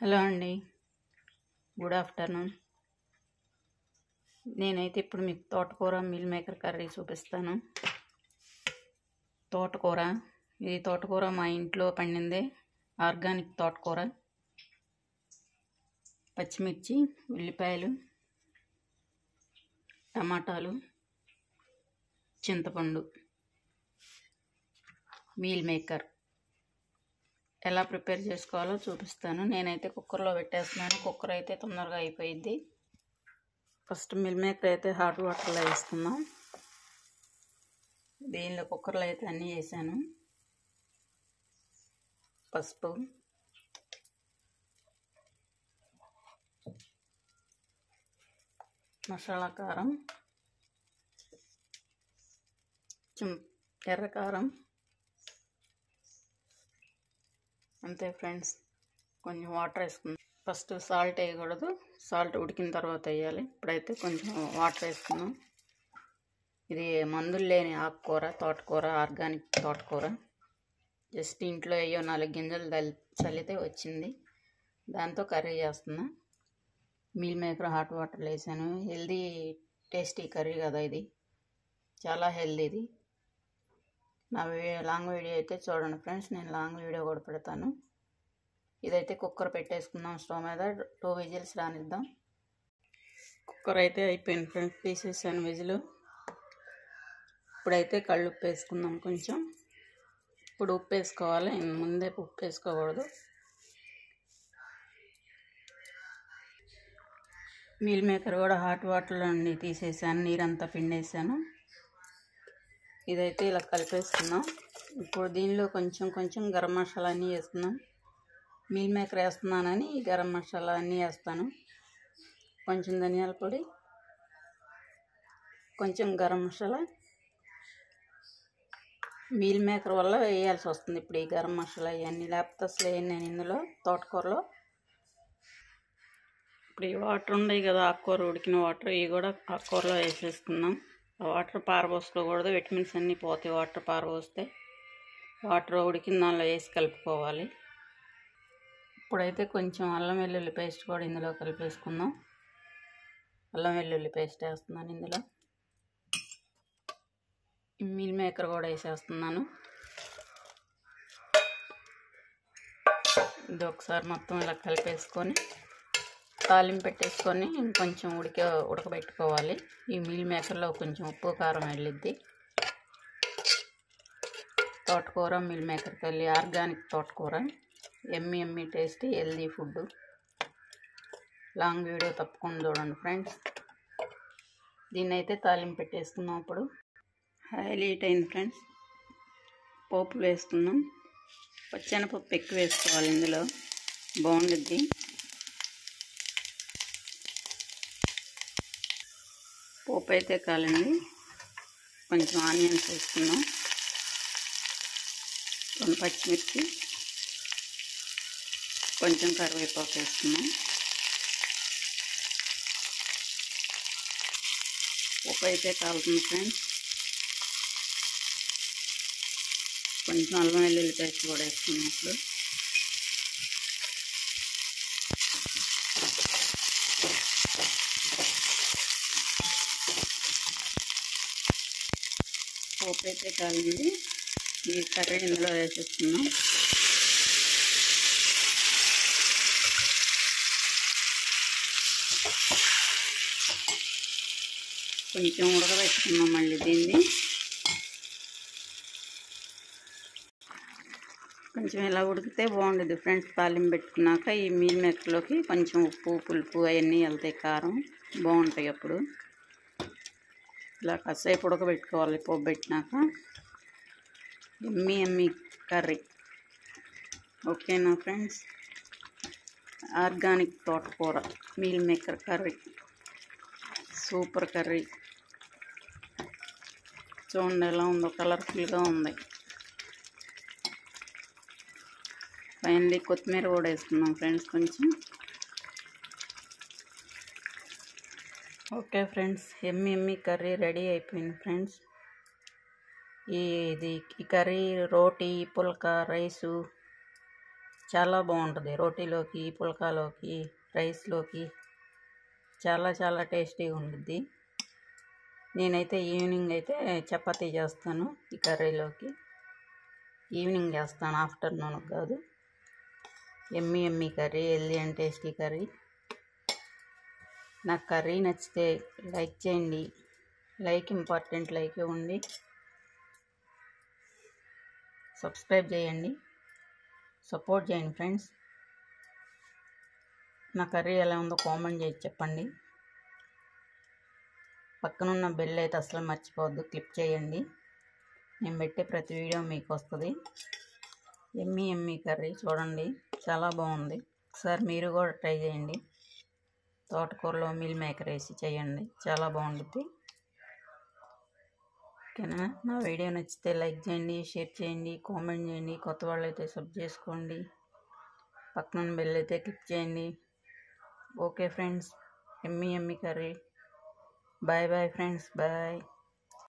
Hello అండి, good afternoon. నేనైతే ఇప్పుడు మీకు తోటకూర మీల్ మేకర్ కర్రీ చూపిస్తాను. తోటకూర, ఇది తోటకూర మా ఇంట్లో పండిందే, ఆర్గానిక్ తోటకూర. పచ్చిమిర్చి, ఉల్లిపాయలు, టమాటాలు, చింతపండు. మీల్ మేకర్ ఎలా ప్రిపేర్ చేసుకోవాలో చూపిస్తాను. నేనైతే కుక్కర్లో పెట్టేస్తున్నాను. కుక్కర్ అయితే తొందరగా అయిపోయిద్ది. ఫస్ట్ మిల్ మేకర్ అయితే హాట్ వాటర్లో వేసుకుందాం. దీనిలో కుక్కర్లో అయితే అన్నీ వేసాను. పసుపు, మసాలా కారం, ఎర్రకారం, అంతే ఫ్రెండ్స్. కొంచెం వాటర్ వేసుకుందాం. ఫస్ట్ సాల్ట్ వేయకూడదు, సాల్ట్ ఉడికిన తర్వాత వేయాలి. ఇప్పుడైతే కొంచెం వాటర్ వేసుకుందాం. ఇది మందులు లేని ఆకుకూర, తోటకూర, ఆర్గానిక్ తోటకూర. జస్ట్ ఇంట్లో అయ్యో 4 గింజలు చల్లితే వచ్చింది. దాంతో కర్రీ చేస్తున్నా. మీల్ మేకర్ హాట్ వాటర్లో వేసాను. హెల్దీ టేస్టీ కర్రీ కదా ఇది, చాలా హెల్దీది. నా లాంగ్ వీడియో అయితే చూడండి ఫ్రెండ్స్, నేను లాంగ్ వీడియో కూడా పెడతాను. ఇదైతే కుక్కర్ పెట్టేసుకుందాం స్టవ్ మీద. 2 విజిల్స్ రానిద్దాం. కుక్కర్ అయితే అయిపోయింది ఫ్రెండ్స్, తీసేసాను విజిల్. ఇప్పుడైతే కళ్ళు ఉప్పు వేసుకుందాం కొంచెం. ఇప్పుడు ఉప్పు వేసుకోవాలి, ముందే ఉప్పు వేసుకోకూడదు. మీల్ మేకర్ కూడా హాట్ వాటర్లో నుండి తీసేసాను, నీరంతా పిండేసాను. ఇదైతే ఇలా కలిపేసుకుందాం. ఇప్పుడు దీనిలో కొంచెం గరం మసాలా అన్నీ వేస్తున్నాం. మీల్ మేకర్ వేస్తున్నానని గరం మసాలా అన్నీ వేస్తాను. కొంచెం ధనియాల పొడి, కొంచెం గరం మసాలా. మీల్ మేకర్ వల్ల వేయాల్సి వస్తుంది ఇప్పుడు ఈ గరం మసాలా ఇవన్నీ, లేకపోతే అసలు వేయను నేను ఇందులో తోటకూరలో. ఇప్పుడు ఈ వాటర్ ఉన్నాయి కదా, ఆకుకూర ఉడికిన వాటర్, ఇవి కూడా ఆకుకూరలో వేసేసుకుందాం. ఆ వాటర్ పారబోసుకోకూడదు, విటమిన్స్ అన్నీ పోతాయి వాటర్ పారబోస్తే. వాటర్ ఉడికిన దానిలో వేసి కలుపుకోవాలి. ఇప్పుడైతే కొంచెం అల్లం వెల్లుల్లి పేస్ట్ కూడా ఇందులో కలిపేసుకుందాం. అల్లం వెల్లుల్లి పేస్ట్ వేస్తున్నాను ఇందులో. మీల్ మేకర్ కూడా వేసేస్తున్నాను. ఇది ఒకసారి మొత్తం ఇలా కలిపేసుకొని తాలింపు పెట్టేసుకొని ఇంకొంచెం ఉడకబెట్టుకోవాలి. ఈ మీల్ మేకర్లో కొంచెం ఉప్పు కారం వెళ్ళిద్ది. తోటకూర మీల్ మేకర్ కర్రీ, ఆర్గానిక్ తోటకూర, ఎమ్మి tasty healthy food. Long video తప్పకుండా చూడండి ఫ్రెండ్స్. దీన్ని అయితే తాలింపు పెట్టేసుకుందాం. ఇప్పుడు ఆయిల్ హీట్ అయింది ఫ్రెండ్స్, పోపులు వేసుకుందాం. పచ్చెనపప్పు ఎక్కువ వేసుకోవాలి ఇందులో, బాగుండుద్ది. పోపు అయితే కాలండి. కొంచెం ఆనియన్స్ వేసుకుందాం, 2 పచ్చిమిర్చి, కొంచెం కరివేపాకు వేసుకుందాం. పోపు అయితే కాలుతుంది ఫ్రెండ్స్. కొంచెం అల్లం వెల్లుల్లి పేస్ట్ కూడా వేసుకున్నాం. ఇప్పుడు పోపు అయితే కాలింది. ఈ కర్రీ ఇందులో వేసేస్తున్నాం. కొంచెం ఉడకబెట్టుకున్నాం మళ్ళీ దీన్ని. కొంచెం ఇలా ఉడికితే బాగుండేది ఫ్రెండ్స్. తాలింపు పెట్టుకున్నాక ఈ మీల్ మేకర్లోకి కొంచెం ఉప్పు, పులుపు అవన్నీ వెళ్తాయి, కారం బాగుంటాయి. అప్పుడు ఇలా కాసేపు ఉడకబెట్టుకోవాలి పోపు పెట్టినాక. ఎమ్మి కర్రీ. ఓకేనా ఫ్రెండ్స్, ఆర్గానిక్ తోటకూర meal maker curry, super curry. చూడండి ఎలా ఉందో, కలర్ఫుల్గా ఉంది. ఫైనల్లీ కొత్తిమీర కూడా వేసుకుందాం ఫ్రెండ్స్ కొంచెం. ఓకే ఫ్రెండ్స్, ఎమ్మి కర్రీ రెడీ అయిపోయింది ఫ్రెండ్స్. ఈ కర్రీ రోటీ, పుల్కా, రైసు, చాలా బాగుంటుంది. రోటీలోకి, పుల్కాలోకి, రైస్లోకి చాలా చాలా టేస్టీగా ఉంటుంది. నేనైతే ఈవినింగ్ అయితే చపాతీ చేస్తాను. ఈ కర్రీలోకి ఈవినింగ్ చేస్తాను, ఆఫ్టర్నూన్ కాదు. Emmy curry, healthy and tasty curry. నాకు కర్రీ నచ్చితే లైక్ చేయండి. లైక్ ఇంపార్టెంట్, లైక్ ఇవ్వండి. సబ్స్క్రైబ్ చేయండి, సపోర్ట్ చేయండి ఫ్రెండ్స్. నా కర్రీ ఎలా ఉందో కామెంట్ చేసి చెప్పండి. పక్కనున్న బెల్ అయితే అసలు మర్చిపోవద్దు, క్లిక్ చేయండి. నేను పెట్టే ప్రతి వీడియో మీకు వస్తుంది. ఎమ్మీ కర్రీ చూడండి, చాలా బాగుంది. ఒకసారి మీరు కూడా ట్రై చేయండి. తోటకూరలో మిల్ మేకర్ వేసి చేయండి, చాలా బాగుంటుంది. ఓకేనా? నా వీడియో నచ్చితే లైక్ చేయండి, షేర్ చేయండి, కామెంట్ చేయండి. కొత్త వాళ్ళు అయితే సబ్ చేసుకోండి. పక్కన బెల్ అయితే క్లిక్ చేయండి. ఓకే ఫ్రెండ్స్, ఎమ్మీ కర్రీ. Bye friends, bye.